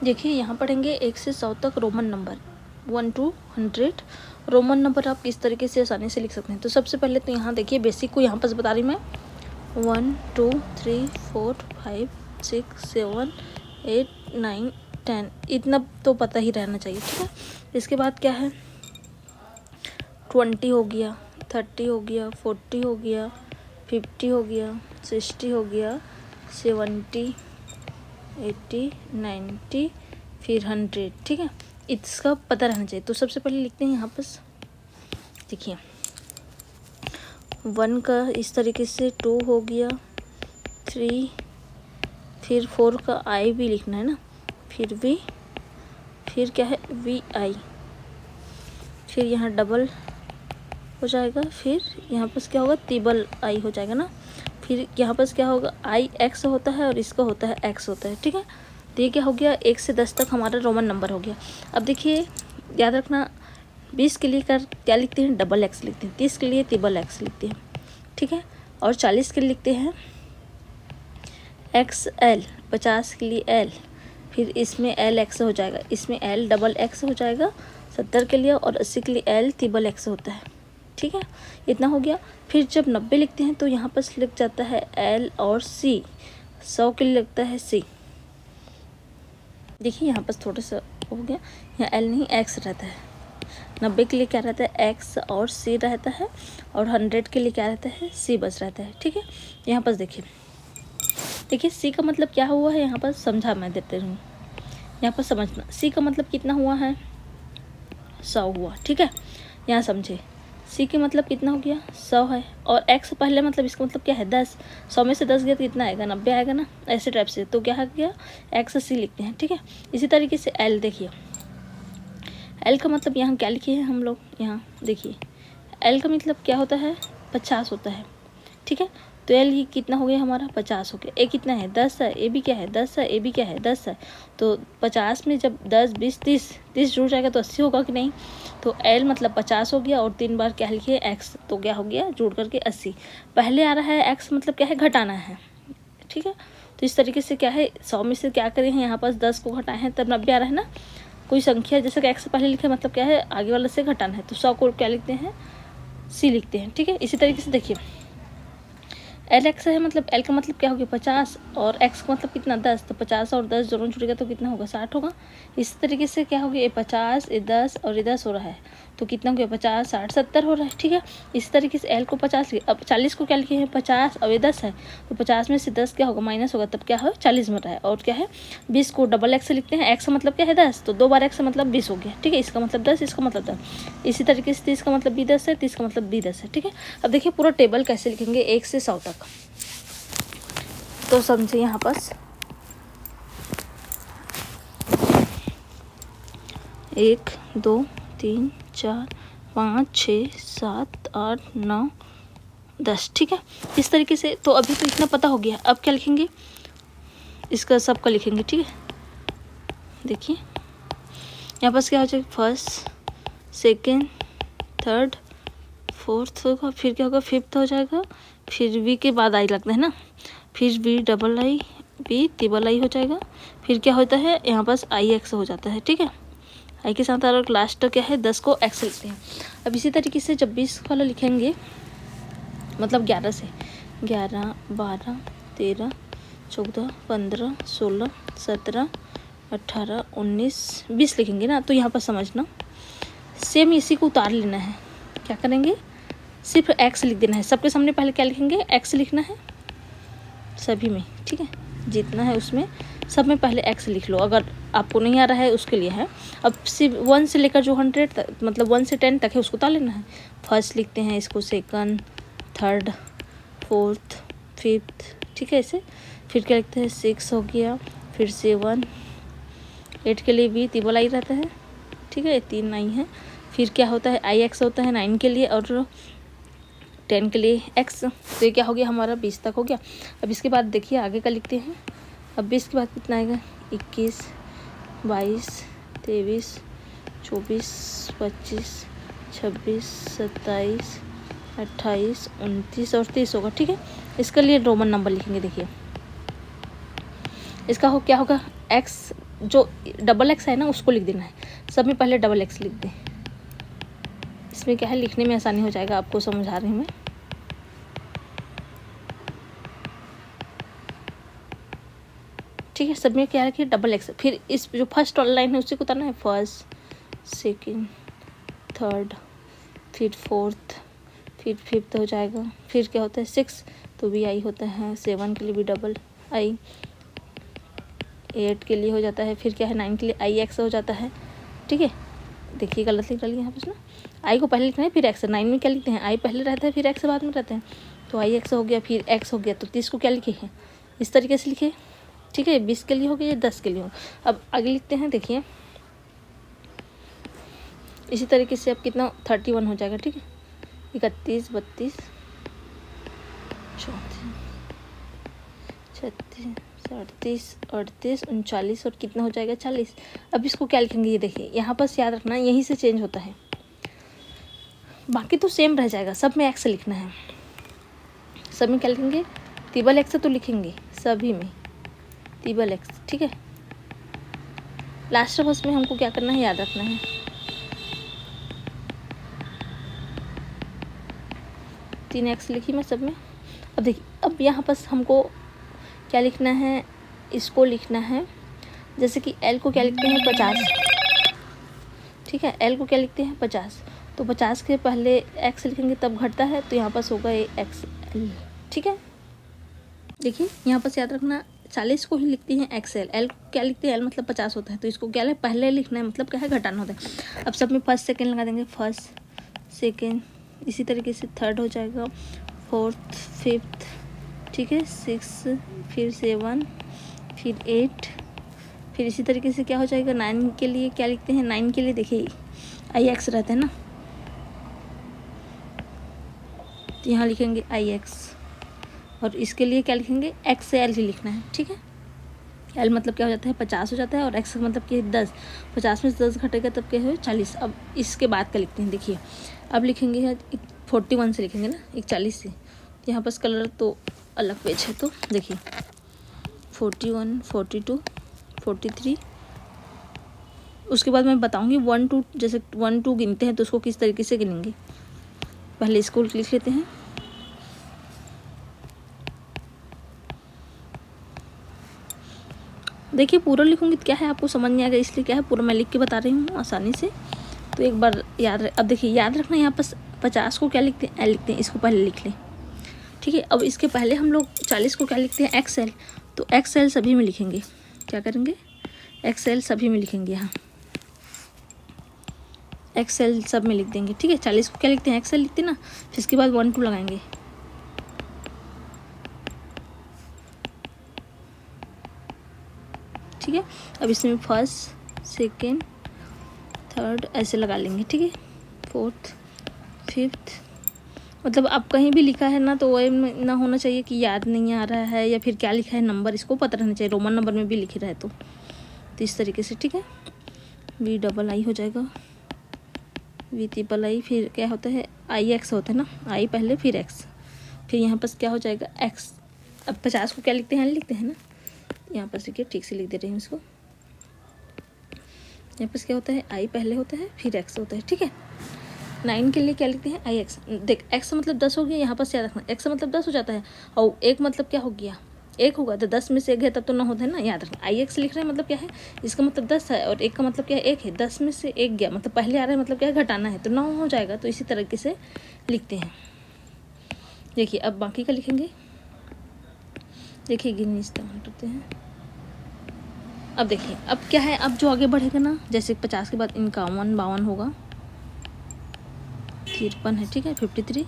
देखिए यहाँ पढ़ेंगे 1 से 100 तक Roman number, 1 to 100 Roman number आप किस तरीके से आसानी से लिख सकते हैं। तो सबसे पहले तो यहाँ देखिए बेसिक को यहाँ पर बता रही मैं 1 2 3 4 5 6 7 8 9 10 इतना तो पता ही रहना चाहिए, ठीक है। इसके बाद क्या है 20 हो गया, 30 हो गया, 40 हो गया, 50 हो गया, 60 हो गया, 70 80 90 फिर 100, ठीक है। इसका पता रहना चाहिए। तो सबसे पहले लिखते हैं यहाँ पर देखिए 1 का इस तरीके से 2 हो गया, 3 फिर 4 का आई भी लिखना है ना, फिर वी, फिर क्या है वी आई, फिर यहाँ डबल हो जाएगा, फिर यहाँ पर क्या होगा तिबल आई हो जाएगा ना, फिर यहाँ पर क्या होगा आई एक्स होता है और इसका होता है एक्स होता है, ठीक है। तो ये क्या हो गया 1 से 10 तक हमारा रोमन नंबर हो गया। अब देखिए याद रखना 20 के लिए क्या लिखते हैं डबल एक्स लिखते हैं, 30 के लिए तिबल एक्स लिखते हैं, ठीक है। और 40 के लिए लिखते हैं एक्स एल, 50 के लिए एल, फिर इसमें एल एक्स हो जाएगा, इसमें एल डबल एक्स हो जाएगा 70 के लिए, और 80 के लिए एल तिबल एक्स होता है, ठीक है। इतना हो गया। फिर जब 90 लिखते हैं तो यहाँ पर लिख जाता है एल और सी, 100 के लिए लगता है सी। देखिए यहाँ पर थोड़ा सा हो गया, यहाँ एल नहीं एक्स रहता है, 90 के लिए क्या रहता है एक्स और सी रहता है, और 100 के लिए क्या रहता है सी बस रहता है, ठीक है। यहाँ पर देखिए सी का मतलब क्या हुआ है यहाँ पर समझा मैं देते हूँ, यहाँ पर समझना सी का मतलब कितना हुआ है 100 हुआ, ठीक है। यहाँ समझे सी के मतलब कितना हो गया 100 है, और एक्स पहले मतलब इसका मतलब क्या है 10, 100 में से 10 गया तो कितना आएगा 90 आएगा ना, ऐसे टाइप से। तो क्या है गया एक्स सी लिखते हैं, ठीक है। इसी तरीके से एल देखिए, एल का मतलब यहाँ क्या लिखे हैं हम लोग, यहाँ देखिए एल का मतलब क्या होता है 50 होता है, ठीक है। तो एल ये कितना हो गया हमारा 50 हो गया। ए कितना है 10 है, ए भी क्या है 10 है, ए भी क्या है 10 है। तो 50 में जब 10 20 30 जुड़ जाएगा तो 80 होगा कि नहीं। तो एल मतलब 50 हो गया, और 3 बार क्या लिखिए एक्स, तो क्या हो गया जुड़ करके 80। पहले आ रहा है एक्स मतलब क्या है घटाना है, ठीक है। तो इस तरीके से क्या है 100 में से क्या करें हैं यहाँ पास 10 को घटाए हैं तब 90 आ रहा है ना। कोई संख्या जैसे कि एक्स पहले लिखे मतलब क्या है आगे वाले से घटाना है, तो 100 को क्या लिखते हैं सी लिखते हैं, ठीक है। इसी तरीके से देखिए एल एक्स है, मतलब एल का मतलब क्या हो गया 50, और एक्स का मतलब कितना 10, तो 50 और 10 दोनों जुड़ेगा तो कितना होगा 60 होगा। इस तरीके से क्या हो गया ये 50 ये 10 और ये 10 हो रहा है, तो कितना हो गया 50 60 70 हो रहा है, ठीक है। इस तरीके से एल को 50 लिखे, अब 40 को क्या लिखे हैं 50 और ये 10 है, तो 50 में से 10 क्या होगा माइनस होगा, तब क्या है 40 बन रहा है। और क्या है 20 को डबल एक्स लिखते हैं, एक्स का मतलब क्या है 10, तो 2 बार एक्स मतलब 20 हो गया, ठीक है। इसका मतलब 10, इसका मतलब 10। इसी तरीके से 30 का मतलब भी 10 है, 30 का मतलब भी 10 है, ठीक है। अब देखिए पूरा टेबल कैसे लिखेंगे 1 से 100 तक, तो समझे यहाँ पास 1 2 3 4 5 6 7 8 9 10, ठीक है। इस तरीके से तो अभी तो इतना पता हो गया। अब क्या लिखेंगे इसका सबका लिखेंगे, ठीक है। देखिए यहाँ पास क्या हो जाएगा फर्स्ट सेकेंड थर्ड फोर्थ होगा, फिर क्या होगा फिफ्थ हो जाएगा, फिर वी के बाद आई लगता है ना, फिर बी डबल आई बी तिबल आई हो जाएगा, फिर क्या होता है यहाँ पास आई एक्स हो जाता है, ठीक है। आई के साथ और लास्ट क्या है 10 को एक्स लिखते हैं। अब इसी तरीके से जब 20 वाला लिखेंगे मतलब 11 से 11 12 13 14 15 16 17 18 19 20 लिखेंगे ना, तो यहाँ पर समझना सेम इसी को उतार लेना है। क्या करेंगे सिर्फ एक्स लिख देना है, सबके सामने पहले क्या लिखेंगे एक्स लिखना है सभी में, ठीक है। जितना है उसमें सब में पहले एक्स लिख लो, अगर आपको नहीं आ रहा है उसके लिए है। अब सिर्फ 1 से लेकर जो 100 तक मतलब 1 से 10 तक है उसको उतार लेना है। फर्स्ट लिखते हैं इसको, सेकंड थर्ड फोर्थ फिफ्थ, ठीक है ऐसे। फिर क्या लिखते हैं 6 हो गया, फिर 7 8 के लिए भी तिबल आई रहता है, ठीक है 3 नहीं है। फिर क्या होता है आई एक्स होता है 9 के लिए, और 10 के लिए एक्स। तो ये क्या हो गया हमारा 20 तक हो गया। अब इसके बाद देखिए आगे का लिखते हैं। अब 20 के बाद कितना आएगा 21 22 23 24 25 26 27 28 29 और 30 होगा, ठीक है। इसके लिए रोमन नंबर लिखेंगे। देखिए इसका क्या होगा एक्स जो डबल एक्स है ना उसको लिख देना है। सब में पहले डबल एक्स लिख दें, इसमें क्या है लिखने में आसानी हो जाएगा, आपको समझा रही हूँ मैं। ठीक है, सब में क्या रखिए डबल एक्स। फिर इस जो फर्स्ट वाला लाइन है उसी को उतारना है, फर्स्ट, सेकंड, थर्ड, फिर फोर्थ, फिर फिफ्थ हो जाएगा। फिर क्या होता है 6 तो भी आई होता है, 7 के लिए भी डबल आई, 8 के लिए हो जाता है, फिर क्या है 9 के लिए आई एक्स हो जाता है। ठीक है, देखिए गलत लिख डाली यहाँ पर ना, आई को पहले लिखना है फिर एक्स। 9 में क्या लिखते हैं, आई पहले रहता है फिर एक्स बाद में रहते हैं, तो आई एक्स हो गया फिर एक्स हो गया। तो 30 को क्या लिखे हैं, इस तरीके से लिखे। ठीक है, 20 के लिए हो गया या 10 के लिए हो। अब आगे लिखते हैं, देखिए इसी तरीके से अब कितना 31 हो जाएगा। ठीक है, 31, 32, 34, 36, 37, 38, 39 और कितना हो जाएगा 40। अब इसको क्या लिखेंगे, ये देखिए यहाँ पर याद रखना यहीं से चेंज होता है, बाकी तो सेम रह जाएगा। सब में एक्स लिखना है, सब में क्या लिखेंगे, ट्रिपल एक्स तो लिखेंगे सभी में ट्रिपल एक्स। ठीक है, लास्ट बस में हमको क्या करना है, याद रखना है। तीन एक्स लिखी मैं सब में। अब देखिए, अब यहाँ पर हमको क्या लिखना है, इसको लिखना है। जैसे कि एल को क्या लिखते हैं 50। ठीक है, एल को क्या लिखते हैं 50, तो 50 के पहले एक्स लिखेंगे तब घटता है, तो यहाँ पर होगा एक्स एल। ठीक है, देखिए यहाँ पर याद रखना 40 को ही लिखती हैं एक्स एल, एल क्या लिखते हैं, एल मतलब 50 होता है, तो इसको क्या है पहले लिखना है, मतलब क्या है घटाना होता है। अब सब में फर्स्ट सेकेंड लगा देंगे, फर्स्ट सेकेंड, इसी तरीके से थर्ड हो जाएगा, फोर्थ, फिफ्थ, ठीक है, 6, फिर 7, फिर 8, फिर इसी तरीके से क्या हो जाएगा 9 के लिए क्या लिखते हैं, 9 के लिए देखिए आई एक्स रहता है ना, तो यहाँ लिखेंगे आई एक्स, और इसके लिए क्या लिखेंगे एक्स से एल ही लिखना है। ठीक है, एल मतलब क्या हो जाता है 50 हो जाता है, और एक्स मतलब कि 10, 50 में से 10 घटेगा तब क्या है 40। अब इसके बाद का लिखते हैं, देखिए अब लिखेंगे 41 से लिखेंगे ना, 41 से। यहाँ पर कलर तो अलग पेज है, तो देखिए 41, 42, 43, उसके बाद मैं बताऊंगी 1 2, जैसे 1 2 गिनते हैं तो उसको किस तरीके से गिनेंगे। पहले इसको लिख लेते हैं, देखिए पूरा लिखूंगी तो क्या है आपको समझ नहीं आएगा, इसलिए क्या है पूरा मैं लिख के बता रही हूँ आसानी से, तो एक बार याद। अब देखिए याद रखना यहाँ पर 50 को क्या लिखते हैं, एल लिखते हैं, इसको पहले लिख लें। ठीक है, अब इसके पहले हम लोग 40 को क्या लिखते हैं, एक्स एल, तो एक्स एल सभी में लिखेंगे। क्या करेंगे, एक्स एल सभी में लिखेंगे, यहाँ एक्स एल सब में लिख देंगे। ठीक है, 40 को क्या लिखते हैं, एक्स एल लिखते हैं ना, फिर इसके बाद 1 2 लगाएंगे। ठीक है, अब इसमें फर्स्ट, सेकेंड, थर्ड ऐसे लगा लेंगे। ठीक है, फोर्थ, फिफ्थ, मतलब अब कहीं भी लिखा है ना तो वो ना होना चाहिए कि याद नहीं आ रहा है या फिर क्या लिखा है नंबर, इसको पता रहना चाहिए, रोमन नंबर में भी लिखे रहे तो इस तरीके से। ठीक है, वी डबल आई हो जाएगा, वी ट्रिपल आई, फिर क्या होता है आई एक्स होता है ना, आई पहले फिर एक्स, फिर यहाँ पर क्या हो जाएगा एक्स। अब 50 को क्या लिखते हैं, लिखते हैं ना, यहाँ पर देखिए ठीक से लिख दे रही हूँ इसको। यहाँ पर क्या होता है आई पहले होता है फिर एक्स होता है। ठीक है, 9 के लिए क्या लिखते हैं आई एक्स। देख एक्स मतलब 10 हो गया, यहाँ पर याद रखना एक्स मतलब 10 हो जाता है, और एक मतलब क्या हो गया 1 होगा, तो 10 में से 1 है तब तो 9 होता है ना, याद रखना। आई एक्स लिख रहे हैं मतलब क्या है, इसका मतलब 10 है, और 1 का मतलब क्या है 1 है, 10 में से 1 गया मतलब पहले आ रहा है, मतलब क्या है घटाना है, तो 9 हो जाएगा। तो इसी तरीके से लिखते हैं। देखिए अब बाकी का लिखेंगे, देखिए गिननी इस्तेमाल करते हैं। अब देखिए अब क्या है, अब जो आगे बढ़ेगा ना, जैसे 50 के बाद 51, 52 होगा, 53 है। ठीक है, 53,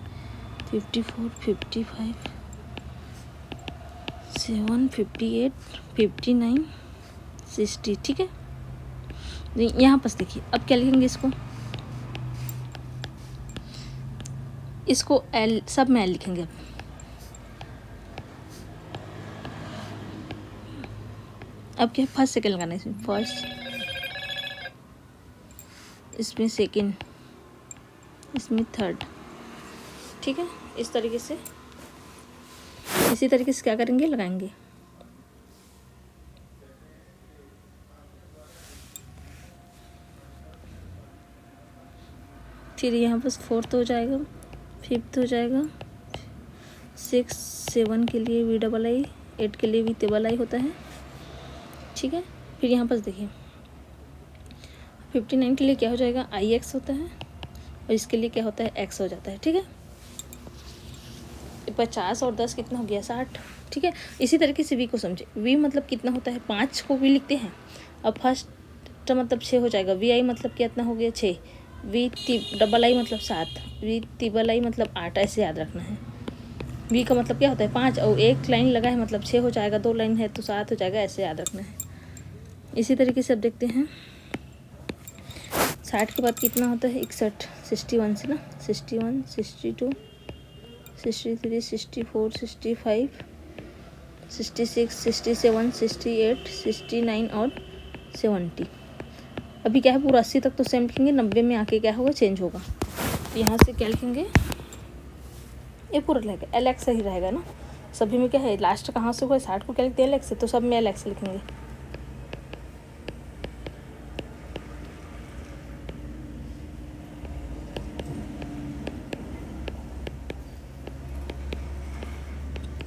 54, 55, 7, 58, 59, 60। ठीक है, यहाँ पर देखिए अब क्या लिखेंगे, इसको एल सब में एल लिखेंगे। अब क्या फर्स्ट सेकेंड लगाना है, इसमें फर्स्ट, इसमें सेकेंड, इसमें थर्ड। ठीक है, इस तरीके से इसी तरीके से क्या करेंगे, लगाएंगे। फिर यहाँ पर 4th हो जाएगा, 5th हो जाएगा, 6 7 के लिए वी डबल आई, 8 के लिए वी डबल आई होता है, ठीक है। फिर यहाँ पर देखिए 59 के लिए क्या हो जाएगा, आई एक्स होता है, और इसके लिए क्या होता है, एक्स हो जाता है, ठीक है। 50 और 10 कितना हो गया, 60, ठीक है। इसी तरीके से वी को समझे, वी मतलब कितना होता है, 5 को वी लिखते हैं। अब फर्स्ट मतलब 6 हो जाएगा, वी आई मतलब कितना हो गया, 6, वी डबल आई मतलब 7, वी ट्रिपल आई मतलब 8, ऐसे याद रखना है। वी का मतलब क्या होता है, 5, और एक लाइन लगा है मतलब 6 हो जाएगा, 2 लाइन है तो 7 हो जाएगा, ऐसे याद रखना है। इसी तरीके से अब देखते हैं 60 के बाद कितना होता है, 61, 61 से ना, 61, 62, 63, 64, 65, 66, 67, 68, 69 और 70। अभी क्या है, पूरा 80 तक तो सेम लिखेंगे, 90 में आके क्या होगा, चेंज होगा। तो यहाँ से क्या लिखेंगे, ये पूरा रहेगा, एल एक्स ही रहेगा ना। सभी में क्या है, लास्ट कहाँ से हुआ, 60 को क्या लिखते हैं, एल एक्स से, तो सब में एल एक्स लिखेंगे।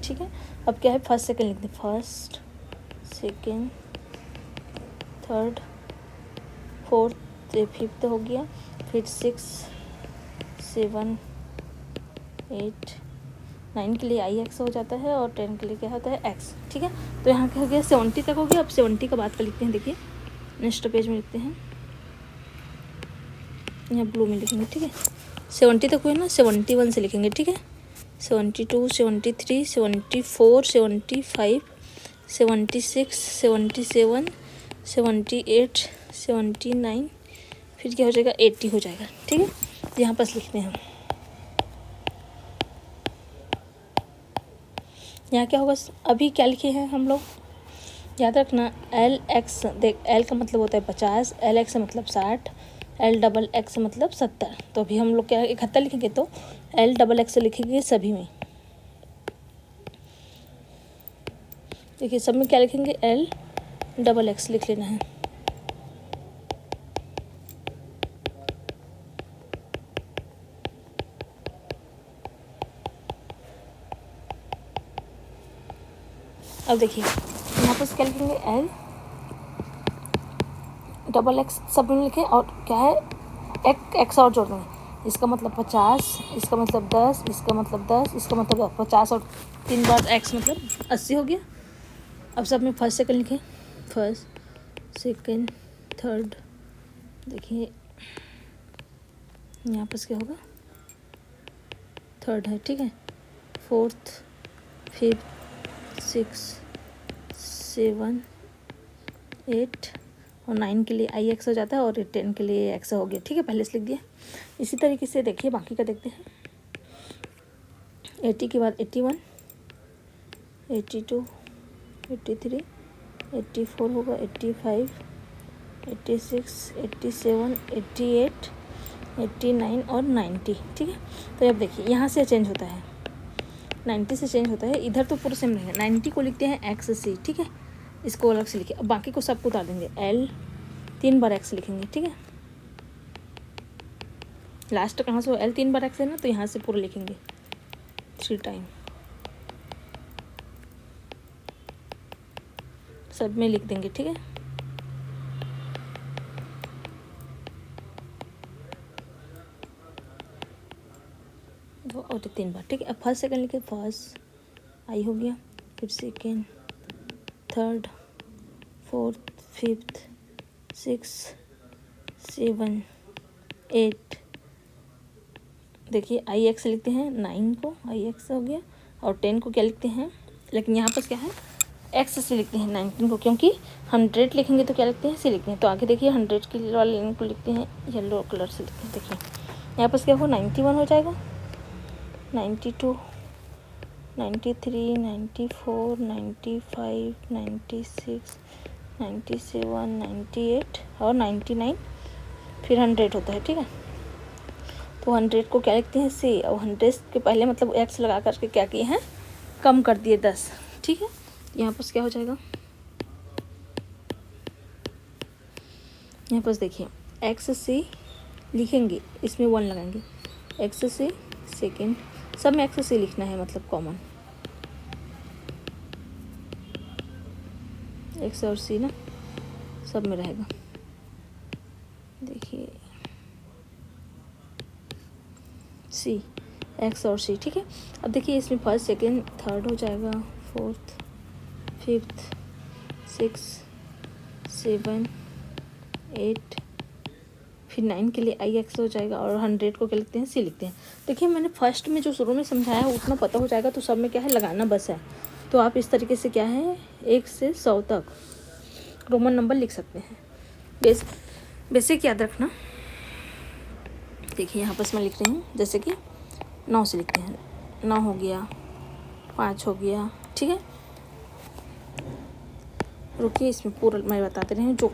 ठीक है। अब क्या है, फर्स्ट सेकंड लिखते हैं, first second third fourth, 5th हो गया, फिर 6 7 8 9 के लिए आई एक्स हो जाता है, और 10 के लिए क्या होता है, एक्स, ठीक है। तो यहाँ क्या हो गया, 70 तक हो गया। अब 70 का बाद का लिखते हैं, देखिए नेक्स्ट पेज में लिखते हैं, यहाँ ब्लू में लिखेंगे, ठीक है। 70 तक हुए ना, 71 से लिखेंगे, ठीक है। 72 73 74 75 76 77 78 79, फिर क्या हो जाएगा, 80 हो जाएगा, ठीक है। यहाँ पर लिखते हैं, यहाँ क्या होगा, अभी क्या लिखे हैं हम लोग, याद रखना, एल एक्स, देख एल का मतलब होता है 50, एल एक्स मतलब 60, एल डबल एक्स मतलब 70। तो अभी हम लोग क्या 71 लिखेंगे, तो एल डबल एक्स लिखेंगे सभी में, देखिए सब में क्या लिखेंगे, एल डबल एक्स लिख लेना है। अब देखिए यहाँ पर क्या लिखेंगे, एल डबल एक्स सब में लिखे, और क्या है, एक एक्स और जोड़ देंगे, इसका मतलब 50, इसका मतलब 10, इसका मतलब 10, इसका मतलब 50, और 3 बार एक्स मतलब 80 हो गया। अब सब में फर्स्ट सेकंड लिखें, फर्स्ट सेकंड थर्ड, देखिए यहाँ पर क्या होगा, थर्ड है, ठीक है। 4th 5th 6 7 8 और 9 के लिए आई एक्स हो जाता है, और 10 के लिए एक्स हो गया, ठीक है, पहले से लिख दिया। इसी तरीके से देखिए बाकी का देखते हैं, 80 के बाद 81 82 83 84 होगा, 85 86 87 88 89 और 90, ठीक है। तो अब देखिए यहाँ से चेंज होता है, 90 से चेंज होता है, इधर तो पूरा सेम रहेगा। 90 को लिखते हैं एक्स सी, ठीक है, इसको अलग से लिखे। अब बाकी को सबको उतार देंगे, एल 3 बार एक्स लिखेंगे, ठीक है। लास्ट कहाँ से हो, एल 3 बार एक्स है ना, तो यहाँ से पूरा लिखेंगे 3 टाइम, सब में लिख देंगे, ठीक है। और 3 बार, ठीक है। अब फर्स्ट सेकंड लिखे, फर्स्ट आई हो गया, फिर सेकंड थर्ड फोर्थ 5th 6 7 8, देखिए आई एक्स लिखते हैं, 9 को आई एक्स हो गया, और 10 को क्या लिखते हैं, लेकिन यहाँ पर क्या है, एक्स से लिखते हैं 19 को, क्योंकि 100 लिखेंगे तो क्या लिखते हैं, सी लिखते हैं। तो आगे देखिए 100 के वाले लाइन को लिखते हैं येलो कलर से लिखते हैं, देखिए यहाँ पर क्या हो, 91 हो जाएगा, 92 93 94 95 96 97 98 और 99, फिर 100 होता है, ठीक है। तो 100 को क्या लिखते हैं, सी, और 100 के पहले मतलब एक्स लगा करके क्या किए हैं, कम कर दिए 10, ठीक है। यहाँ पर क्या हो जाएगा, यहाँ पर देखिए एक्स सी लिखेंगे इसमें 1 लगाएंगे, एक्स से सेकेंड, सब में एक्स से लिखना है, मतलब कॉमन एक्स और सी ना सब में रहेगा। देखिए सी, एक्स और सी, ठीक है। अब देखिए इसमें फर्स्ट सेकेंड थर्ड हो जाएगा, फोर्थ फिफ्थ सिक्स सेवन 8, फिर 9 के लिए आई एक्स हो जाएगा, और 100 को क्या लिखते हैं, सी लिखते हैं। देखिए मैंने फर्स्ट में जो शुरू में समझाया है उतना पता हो जाएगा, तो सब में क्या है लगाना बस है। तो आप इस तरीके से क्या है 1 से 100 तक रोमन नंबर लिख सकते हैं। बेसिक याद रखना। देखिए यहाँ पर मैं लिख रही हूँ, जैसे कि 9 से लिखते हैं, 9 हो गया, 5 हो गया, ठीक है। रुकिए इसमें पूरा मैं बताते रही हूँ। जो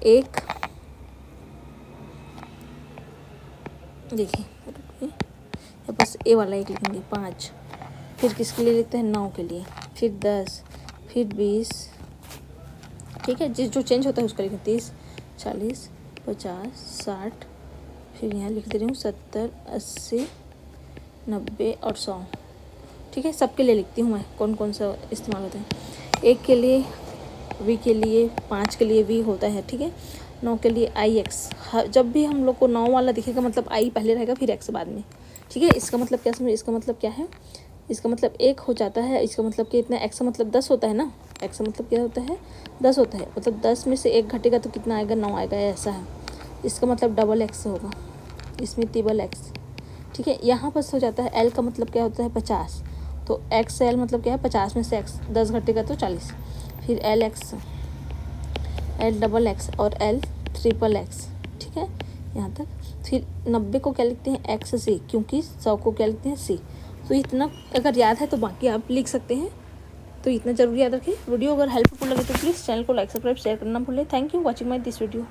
एक, देखिए बस ए वाला एक लिखेंगे, 5, फिर किसके लिए लिखते हैं 9 के लिए, फिर 10, फिर 20, ठीक है। जिस जो चेंज होता है उसका लिखें 30 40 50 60, फिर यहाँ लिख दे रही हूँ 70 80 90 और 100, ठीक है। सबके लिए लिखती हूँ मैं कौन कौन सा इस्तेमाल होता है। 1 के लिए वी के लिए, 5 के लिए वी होता है, ठीक है। 9 के लिए आई एक्स, जब भी हम लोग को 9 वाला दिखेगा मतलब आई पहले रहेगा फिर एक्स बाद में, ठीक है। इसका मतलब क्या समझ, इसका मतलब क्या है, इसका मतलब 1 हो जाता है, इसका मतलब कि इतना, एक्स का मतलब 10 होता है ना, एक्स का मतलब क्या होता है 10 होता है, मतलब 10 में से 1 घटेगा तो कितना आएगा 9 आएगा, ऐसा है। इसका मतलब डबल एक्स होगा, इसमें ट्रिपल एक्स, ठीक है। यहाँ पर हो जाता है एल का मतलब क्या होता है 50, तो एक्स एल मतलब क्या है 50 में से एक्स 10 घटेगा तो 40, फिर L x, L double x और एल ट्रिपल एक्स, ठीक है यहाँ तक। फिर 90 को क्या लिखते हैं एक्स सी, क्योंकि 100 को क्या लिखते हैं सी। तो इतना अगर याद है तो बाकी आप लिख सकते हैं, तो इतना जरूर याद रखिए। वीडियो अगर हेल्पफुल लगे तो प्लीज़ चैनल को लाइक सब्सक्राइब शेयर करना भूलें। Thank you watching my this video.